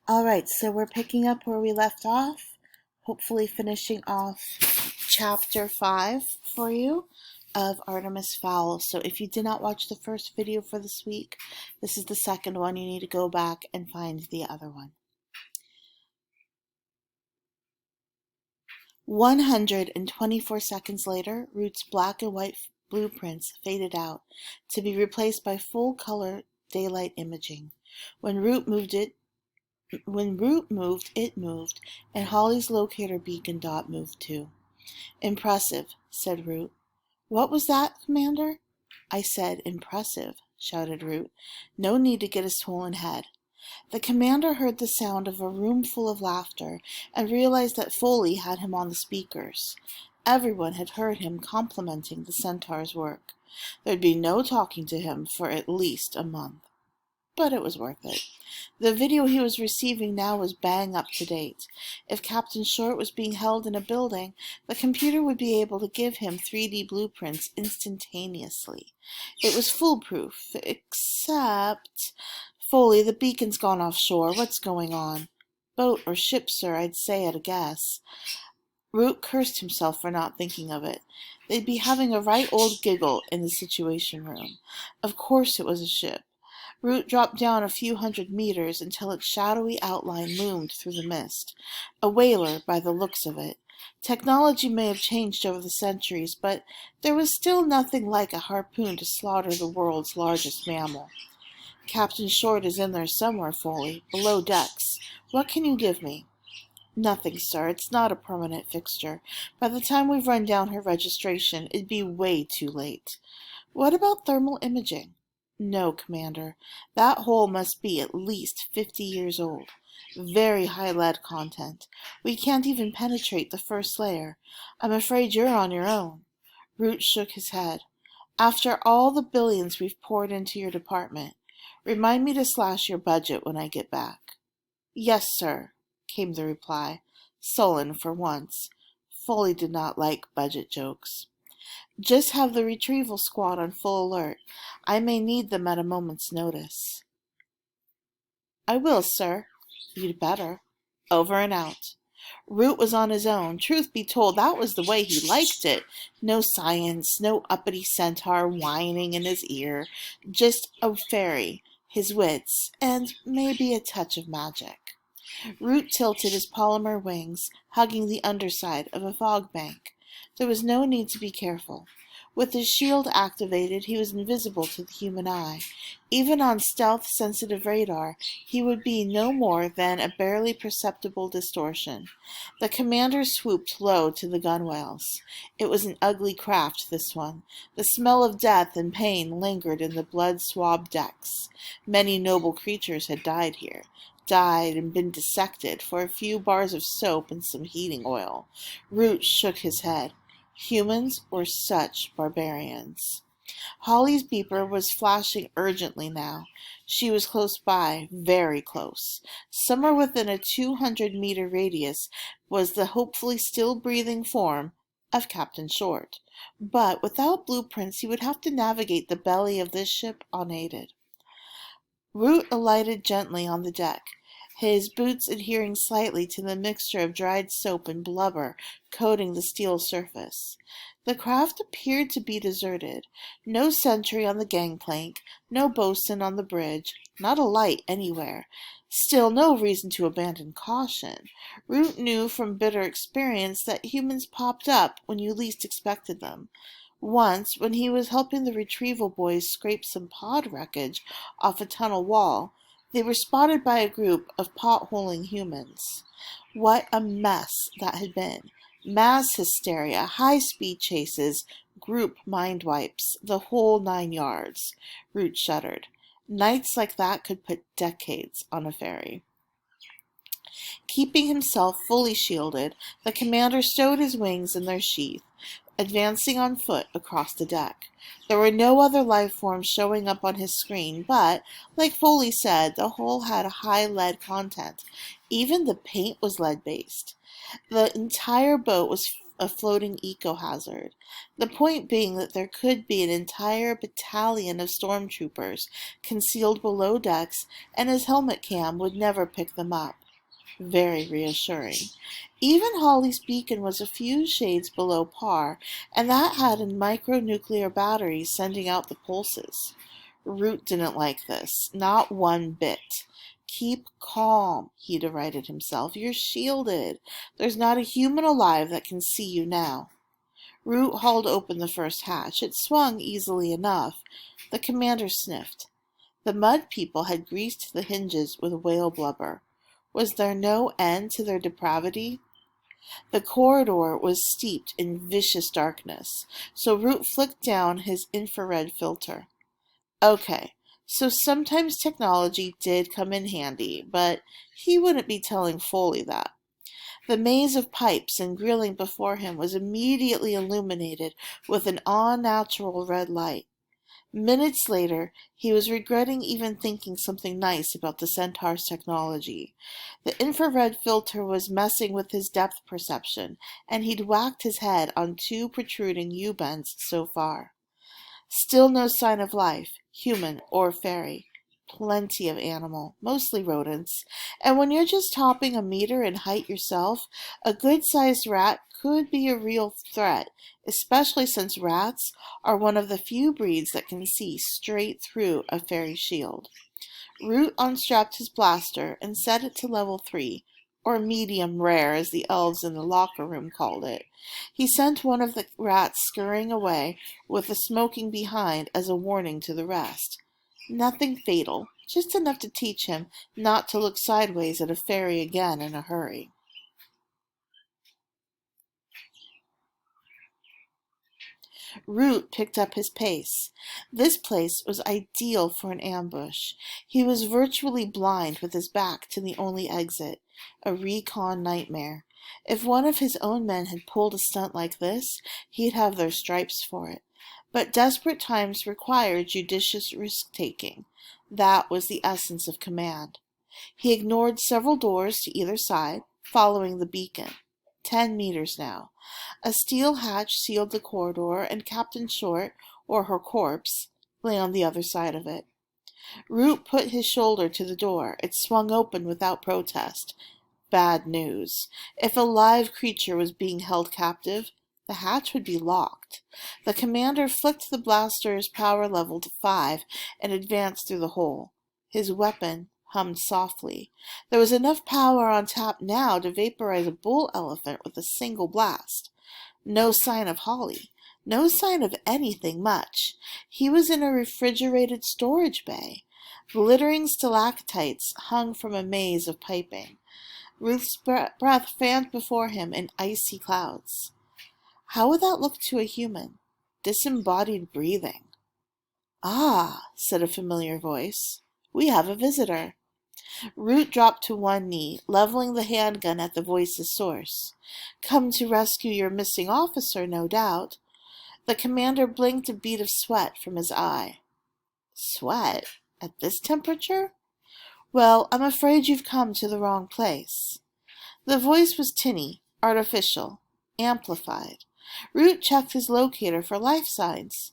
All right, so we're picking up where we left off, hopefully finishing off chapter 5 for you of Artemis Fowl. So if you did not watch the first video for this week, this is the second one. You need to go back and find the other one. 124 seconds later, Root's black and white blueprints faded out to be replaced by full-color daylight imaging. When Root moved, it moved, and Holly's locator beacon dot moved too. Impressive, said Root. What was that, Commander? I said, impressive, shouted Root. No need to get a swollen head. The commander heard the sound of a room full of laughter and realized that Foley had him on the speakers. Everyone had heard him complimenting the centaur's work. There'd be no talking to him for at least a month. But it was worth it. The video he was receiving now was bang up to date. If Captain Short was being held in a building, the computer would be able to give him 3D blueprints instantaneously. It was foolproof, except... Foley, the beacon's gone offshore. What's going on? Boat or ship, sir, I'd say at a guess. Root cursed himself for not thinking of it. They'd be having a right old giggle in the Situation Room. Of course it was a ship. Root dropped down a few hundred meters until its shadowy outline loomed through the mist. A whaler, by the looks of it. Technology may have changed over the centuries, but there was still nothing like a harpoon to slaughter the world's largest mammal. Captain Short is in there somewhere, Foley, below decks. What can you give me? Nothing, sir. It's not a permanent fixture. By the time we've run down her registration, it'd be way too late. What about thermal imaging? No, Commander. That hole must be at least 50 years old. Very high lead content. We can't even penetrate the first layer. I'm afraid you're on your own. Root shook his head. After all the billions we've poured into your department, remind me to slash your budget when I get back. Yes, sir, came the reply, sullen for once. Foley did not like budget jokes. Just have the retrieval squad on full alert. I may need them at a moment's notice. I will, sir. You'd better. Over and out. Root was on his own. Truth be told, that was the way he liked it. No science, no uppity centaur whining in his ear. Just a fairy, his wits, and maybe a touch of magic. Root tilted his polymer wings, hugging the underside of a fog bank. There was no need to be careful. With his shield activated, he was invisible to the human eye. Even on stealth-sensitive radar, he would be no more than a barely perceptible distortion. The commander swooped low to the gunwales. It was an ugly craft, this one. The smell of death and pain lingered in the blood-swabbed decks. Many noble creatures had died here. Died and been dissected for a few bars of soap and some heating oil. Root shook his head. Humans were such barbarians. Holly's beeper was flashing urgently now. She was close by, very close. Somewhere within a 200-meter radius was the hopefully still-breathing form of Captain Short. But without blueprints, he would have to navigate the belly of this ship unaided. Root alighted gently on the deck, his boots adhering slightly to the mixture of dried soap and blubber coating the steel surface. The craft appeared to be deserted. No sentry on the gangplank, no bosun on the bridge, not a light anywhere. Still no reason to abandon caution. Root knew from bitter experience that humans popped up when you least expected them. Once, when he was helping the retrieval boys scrape some pod wreckage off a tunnel wall, they were spotted by a group of potholing humans. What a mess that had been. Mass hysteria, high-speed chases, group mind wipes, the whole 9 yards. Root shuddered. Nights like that could put decades on a ferry. Keeping himself fully shielded, the commander stowed his wings in their sheath, advancing on foot across the deck. There were no other life forms showing up on his screen, but, like Foley said, the hull had a high lead content. Even the paint was lead-based. The entire boat was a floating eco-hazard. The point being that there could be an entire battalion of stormtroopers concealed below decks, and his helmet cam would never pick them up. Very reassuring. Even Hawley's beacon was a few shades below par, and that had micronuclear batteries sending out the pulses. Root didn't like this, not one bit. Keep calm, he derided himself. You're shielded. There's not a human alive that can see you now. Root hauled open the first hatch. It swung easily enough. The commander sniffed. The mud people had greased the hinges with whale blubber. Was there no end to their depravity? The corridor was steeped in vicious darkness, so Root flicked down his infrared filter. Okay, so sometimes technology did come in handy, but he wouldn't be telling Foley that. The maze of pipes and grilling before him was immediately illuminated with an unnatural red light. Minutes later, he was regretting even thinking something nice about the Centaur's technology. The infrared filter was messing with his depth perception, and he'd whacked his head on 2 protruding U-bends so far. Still no sign of life, human or fairy. Plenty of animal, mostly rodents, and when you're just topping a meter in height yourself, a good-sized rat could be a real threat, especially since rats are one of the few breeds that can see straight through a fairy shield. Root unstrapped his blaster and set it to level 3, or medium rare as the elves in the locker room called it. He sent one of the rats scurrying away with the smoking behind as a warning to the rest. Nothing fatal, just enough to teach him not to look sideways at a fairy again in a hurry. Root picked up his pace. This place was ideal for an ambush. He was virtually blind with his back to the only exit, a recon nightmare. If one of his own men had pulled a stunt like this, he'd have their stripes for it. But desperate times require judicious risk-taking. That was the essence of command. He ignored several doors to either side, following the beacon. 10 meters now. A steel hatch sealed the corridor, and Captain Short, or her corpse, lay on the other side of it. Root put his shoulder to the door. It swung open without protest. Bad news. If a live creature was being held captive, the hatch would be locked. The commander flicked the blaster's power level to 5 and advanced through the hole. His weapon hummed softly. There was enough power on tap now to vaporize a bull elephant with a single blast. No sign of Hawley. No sign of anything much. He was in a refrigerated storage bay. Glittering stalactites hung from a maze of piping. Ruth's breath fanned before him in icy clouds. How would that look to a human? Disembodied breathing. Ah, said a familiar voice. We have a visitor. Root dropped to one knee, leveling the handgun at the voice's source. Come to rescue your missing officer, no doubt. The commander blinked a bead of sweat from his eye. Sweat? At this temperature? Well, I'm afraid you've come to the wrong place. The voice was tinny, artificial, amplified. Root checked his locator for life signs.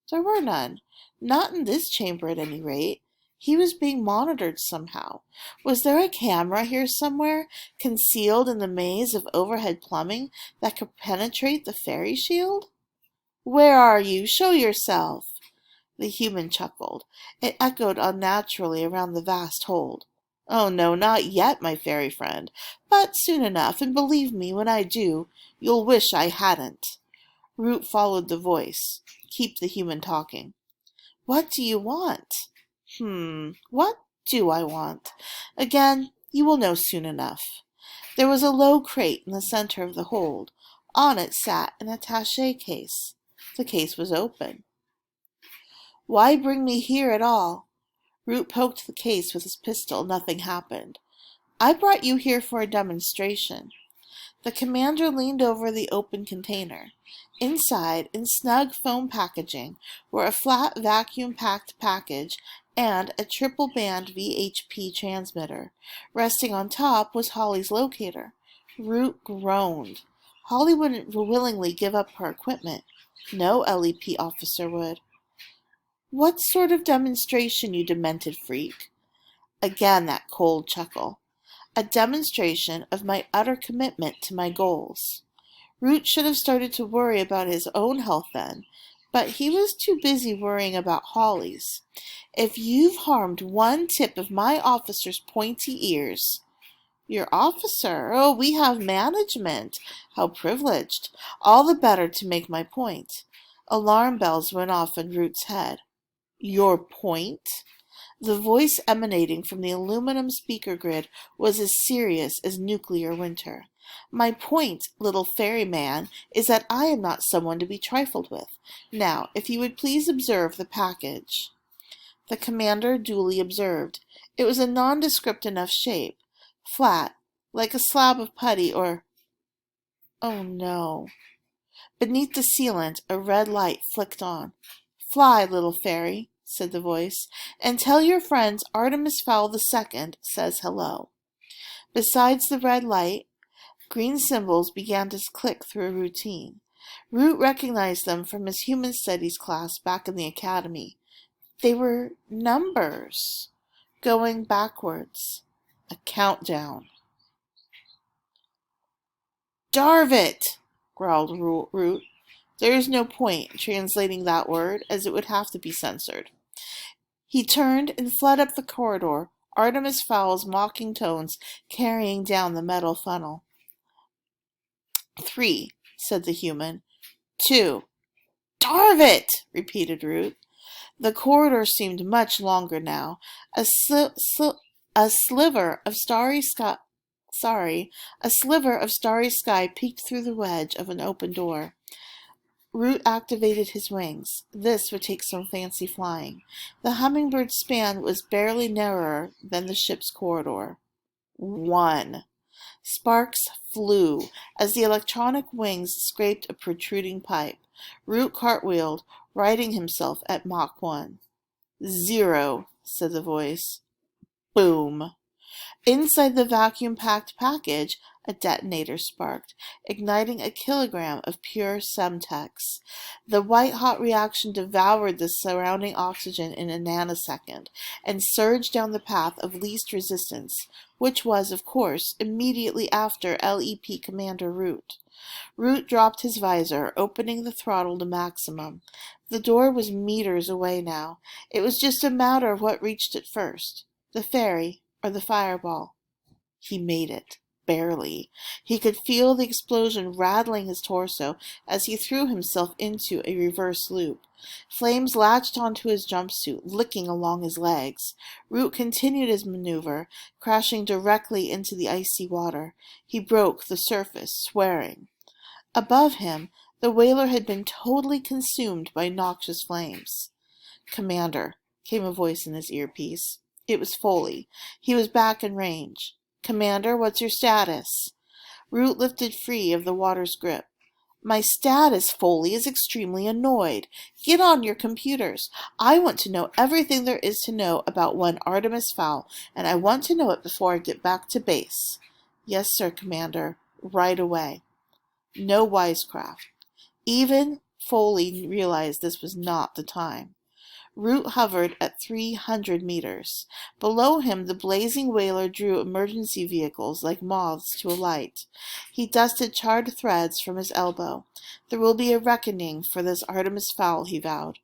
There were none. Not in this chamber, at any rate. He was being monitored somehow. Was there a camera here somewhere, concealed in the maze of overhead plumbing that could penetrate the fairy shield? Where are you? Show yourself! The human chuckled. It echoed unnaturally around the vast hold. Oh, no, not yet, my fairy friend, but soon enough, and believe me, when I do, you'll wish I hadn't. Root followed the voice. Keep the human talking. What do you want? What do I want? Again, you will know soon enough. There was a low crate in the center of the hold. On it sat an attaché case. The case was open. Why bring me here at all? Root poked the case with his pistol. Nothing happened. I brought you here for a demonstration. The commander leaned over the open container. Inside, in snug foam packaging, were a flat vacuum-packed package and a triple-band VHP transmitter. Resting on top was Hawley's locator. Root groaned. Holly wouldn't willingly give up her equipment. No LEP officer would. What sort of demonstration, you demented freak? Again that cold chuckle. A demonstration of my utter commitment to my goals. Root should have started to worry about his own health then, but he was too busy worrying about Holly's. If you've harmed one tip of my officer's pointy ears... Your officer? Oh, we have management. How privileged. All the better to make my point. Alarm bells went off in Root's head. Your point? The voice emanating from the aluminum speaker grid was as serious as nuclear winter. My point, little ferryman, is that I am not someone to be trifled with. Now, if you would please observe the package. The commander duly observed. It was a nondescript enough shape. Flat, like a slab of putty or... Oh no. Beneath the sealant, a red light flicked on. Fly, little fairy, said the voice, and tell your friends Artemis Fowl II says hello. Besides the red light, green symbols began to click through a routine. Root recognized them from his human studies class back in the academy. They were numbers, going backwards. A countdown. Darv it, growled Root. There is no point translating that word, as it would have to be censored. He turned and fled up the corridor, Artemis Fowl's mocking tones carrying down the metal funnel. 3, said the human. 2. Darv it, repeated Root. The corridor seemed much longer now. A sliver of starry sky peeked through the wedge of an open door. Root activated his wings. This would take some fancy flying. The hummingbird's span was barely narrower than the ship's corridor. 1. Sparks flew as the electronic wings scraped a protruding pipe. Root cartwheeled, righting himself at Mach 1. 0, said the voice. Boom. Inside the vacuum-packed package, a detonator sparked, igniting a kilogram of pure semtex. The white-hot reaction devoured the surrounding oxygen in a nanosecond and surged down the path of least resistance, which was, of course, immediately after LEP Commander Root. Root dropped his visor, opening the throttle to maximum. The door was meters away now. It was just a matter of what reached it first. The fairy, or the fireball. He made it. Barely. He could feel the explosion rattling his torso as he threw himself into a reverse loop. Flames latched onto his jumpsuit, licking along his legs. Root continued his maneuver, crashing directly into the icy water. He broke the surface, swearing. Above him, the whaler had been totally consumed by noxious flames. Commander, came a voice in his earpiece. It was Foley. He was back in range. Commander, what's your status? Root lifted free of the water's grip. My status, Foley, is extremely annoyed. Get on your computers. I want to know everything there is to know about one Artemis Fowl, and I want to know it before I get back to base. Yes, sir, Commander. Right away. No wisecraft. Even Foley realized this was not the time. Root hovered at 300 meters. Below him, the blazing whaler drew emergency vehicles like moths to a light. He dusted charred threads from his elbow. There will be a reckoning for this Artemis Fowl, he vowed.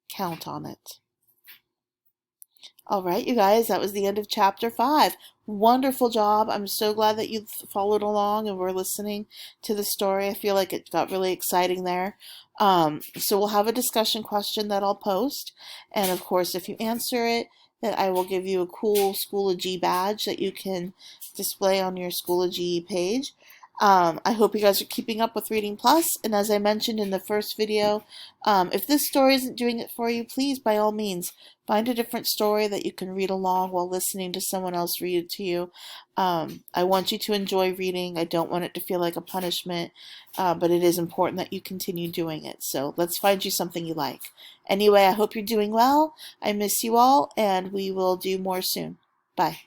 Count on it. All right, you guys, that was the end of Chapter 5. Wonderful job. I'm so glad that you followed along and were listening to the story. I feel like it got really exciting there. So we'll have a discussion question that I'll post. And, of course, if you answer it, then I will give you a cool Schoology badge that you can display on your Schoology page. I hope you guys are keeping up with Reading Plus, and as I mentioned in the first video, if this story isn't doing it for you, please, by all means, find a different story that you can read along while listening to someone else read it to you. I want you to enjoy reading. I don't want it to feel like a punishment, but it is important that you continue doing it. So let's find you something you like. Anyway, I hope you're doing well. I miss you all, and we will do more soon. Bye.